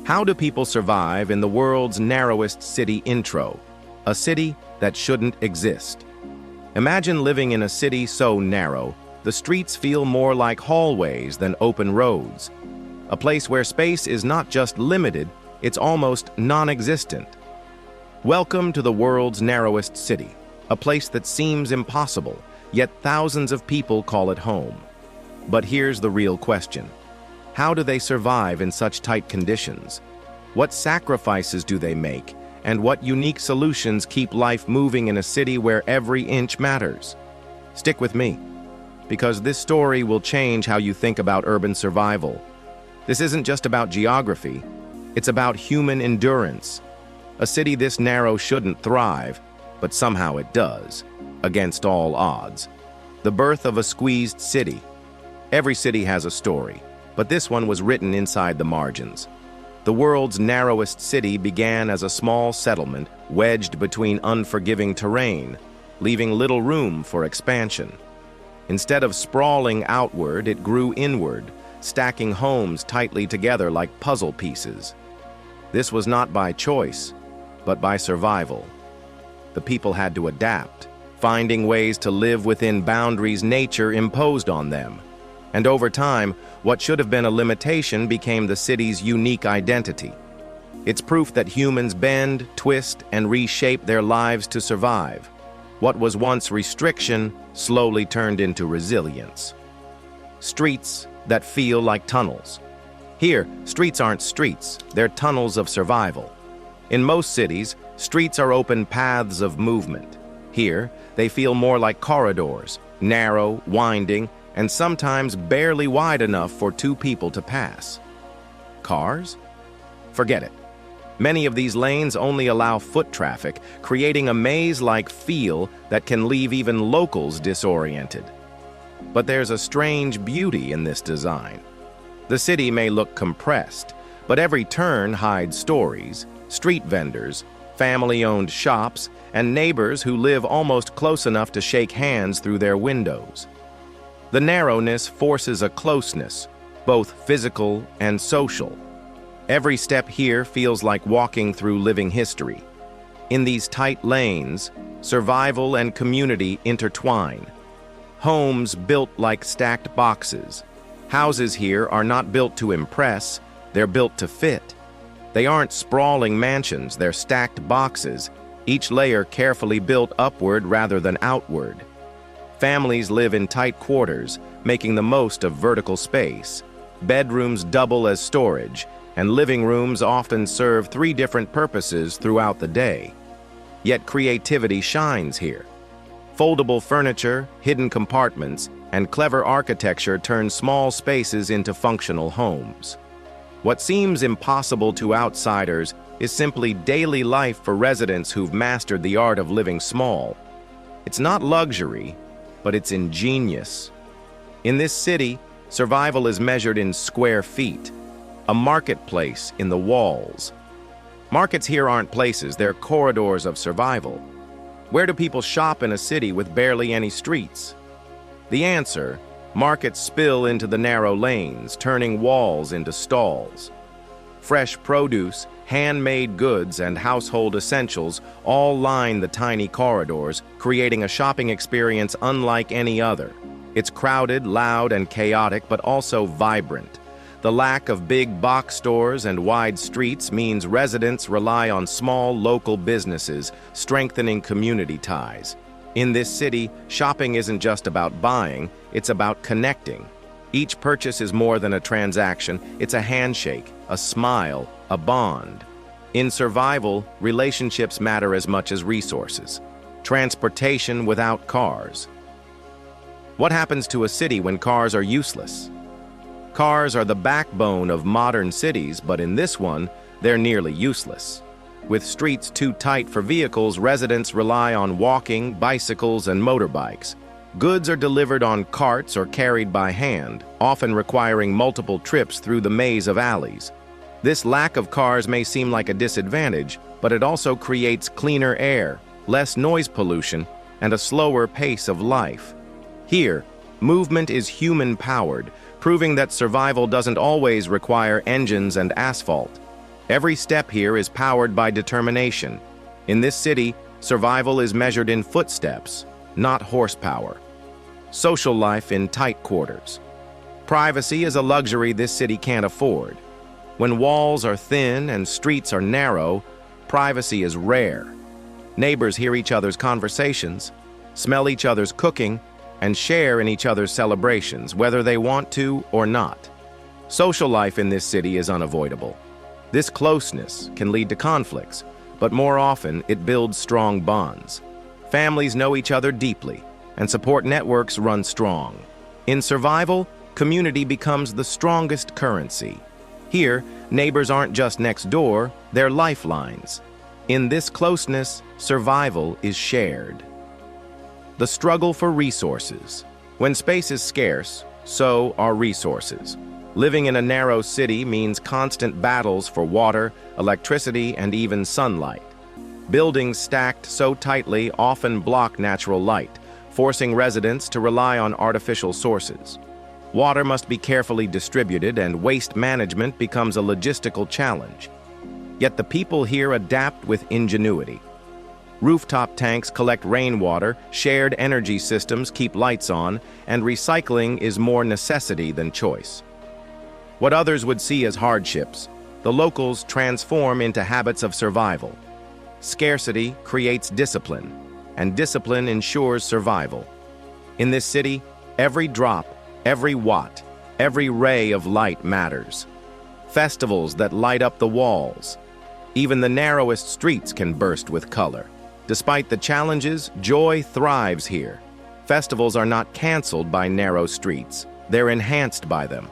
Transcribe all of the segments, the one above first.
How do people survive in the world's narrowest city intro? A city that shouldn't exist. Imagine living in a city so narrow, the streets feel more like hallways than open roads. A place where space is not just limited, it's almost non-existent. Welcome to the world's narrowest city, a place that seems impossible, yet thousands of people call it home. But here's the real question. How do they survive in such tight conditions? What sacrifices do they make? And what unique solutions keep life moving in a city where every inch matters? Stick with me, because this story will change how you think about urban survival. This isn't just about geography, it's about human endurance. A city this narrow shouldn't thrive, but somehow it does, against all odds. The birth of a squeezed city. Every city has a story, but this one was written inside the margins. The world's narrowest city began as a small settlement wedged between unforgiving terrain, leaving little room for expansion. Instead of sprawling outward, it grew inward, stacking homes tightly together like puzzle pieces. This was not by choice, but by survival. The people had to adapt, finding ways to live within boundaries nature imposed on them. And over time, what should have been a limitation became the city's unique identity. It's proof that humans bend, twist, and reshape their lives to survive. What was once restriction slowly turned into resilience. Streets that feel like tunnels. Here, streets aren't streets, they're tunnels of survival. In most cities, streets are open paths of movement. Here, they feel more like corridors, narrow, winding, and sometimes barely wide enough for two people to pass. Cars? Forget it. Many of these lanes only allow foot traffic, creating a maze-like feel that can leave even locals disoriented. But there's a strange beauty in this design. The city may look compressed, but every turn hides stories, street vendors, family-owned shops, and neighbors who live almost close enough to shake hands through their windows. The narrowness forces a closeness, both physical and social. Every step here feels like walking through living history. In these tight lanes, survival and community intertwine. Homes built like stacked boxes. Houses here are not built to impress, they're built to fit. They aren't sprawling mansions, they're stacked boxes, each layer carefully built upward rather than outward. Families live in tight quarters, making the most of vertical space. Bedrooms double as storage, and living rooms often serve 3 different purposes throughout the day. Yet creativity shines here. Foldable furniture, hidden compartments, and clever architecture turn small spaces into functional homes. What seems impossible to outsiders is simply daily life for residents who've mastered the art of living small. It's not luxury, but it's ingenious. In this city, survival is measured in square feet, a marketplace in the walls. Markets here aren't places, they're corridors of survival. Where do people shop in a city with barely any streets? The answer: markets spill into the narrow lanes, turning walls into stalls. Fresh produce, handmade goods, and household essentials all line the tiny corridors, creating a shopping experience unlike any other. It's crowded, loud, and chaotic, but also vibrant. The lack of big box stores and wide streets means residents rely on small local businesses, strengthening community ties. In this city, shopping isn't just about buying, it's about connecting. Each purchase is more than a transaction, it's a handshake, a smile, a bond. In survival, relationships matter as much as resources. Transportation without cars. What happens to a city when cars are useless? Cars are the backbone of modern cities, but in this one, they're nearly useless. With streets too tight for vehicles, residents rely on walking, bicycles, and motorbikes. Goods are delivered on carts or carried by hand, often requiring multiple trips through the maze of alleys. This lack of cars may seem like a disadvantage, but it also creates cleaner air, less noise pollution, and a slower pace of life. Here, movement is human-powered, proving that survival doesn't always require engines and asphalt. Every step here is powered by determination. In this city, survival is measured in footsteps, not horsepower. Social life in tight quarters. Privacy is a luxury this city can't afford. When walls are thin and streets are narrow, privacy is rare. Neighbors hear each other's conversations, smell each other's cooking, and share in each other's celebrations, whether they want to or not. Social life in this city is unavoidable. This closeness can lead to conflicts, but more often it builds strong bonds. Families know each other deeply, and support networks run strong. In survival, community becomes the strongest currency. Here, neighbors aren't just next door, they're lifelines. In this closeness, survival is shared. The struggle for resources. When space is scarce, so are resources. Living in a narrow city means constant battles for water, electricity, and even sunlight. Buildings stacked so tightly often block natural light, forcing residents to rely on artificial sources. Water must be carefully distributed, and waste management becomes a logistical challenge. Yet the people here adapt with ingenuity. Rooftop tanks collect rainwater, shared energy systems keep lights on, and recycling is more necessity than choice. What others would see as hardships, the locals transform into habits of survival. Scarcity creates discipline, and discipline ensures survival. In this city, every drop, every watt, every ray of light matters. Festivals that light up the walls. Even the narrowest streets can burst with color. Despite the challenges, joy thrives here. Festivals are not canceled by narrow streets, they're enhanced by them.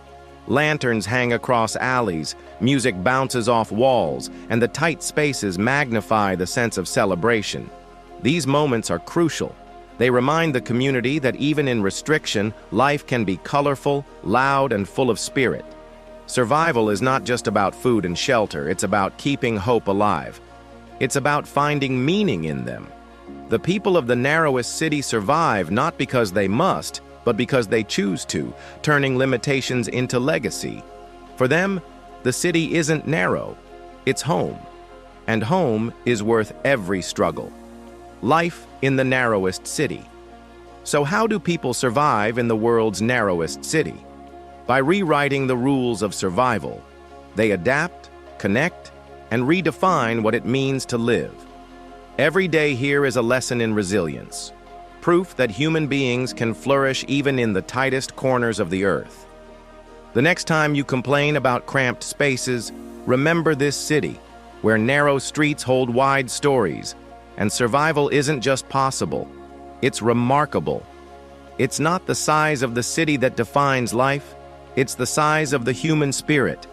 Lanterns hang across alleys, music bounces off walls, and the tight spaces magnify the sense of celebration. These moments are crucial. They remind the community that even in restriction, life can be colorful, loud, and full of spirit. Survival is not just about food and shelter, it's about keeping hope alive. It's about finding meaning in them. The people of the narrowest city survive not because they must, but because they choose to, turning limitations into legacy. For them, the city isn't narrow, it's home. And home is worth every struggle. Life in the narrowest city. So how do people survive in the world's narrowest city? By rewriting the rules of survival, they adapt, connect, and redefine what it means to live. Every day here is a lesson in resilience, proof that human beings can flourish even in the tightest corners of the earth. The next time you complain about cramped spaces, remember this city, where narrow streets hold wide stories, and survival isn't just possible, it's remarkable. It's not the size of the city that defines life, it's the size of the human spirit.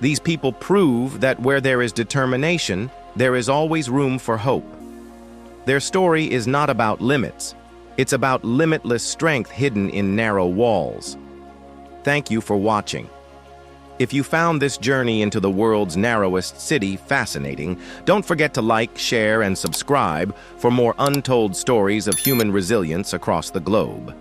These people prove that where there is determination, there is always room for hope. Their story is not about limits. It's about limitless strength hidden in narrow walls. Thank you for watching. If you found this journey into the world's narrowest city fascinating, don't forget to like, share, and subscribe for more untold stories of human resilience across the globe.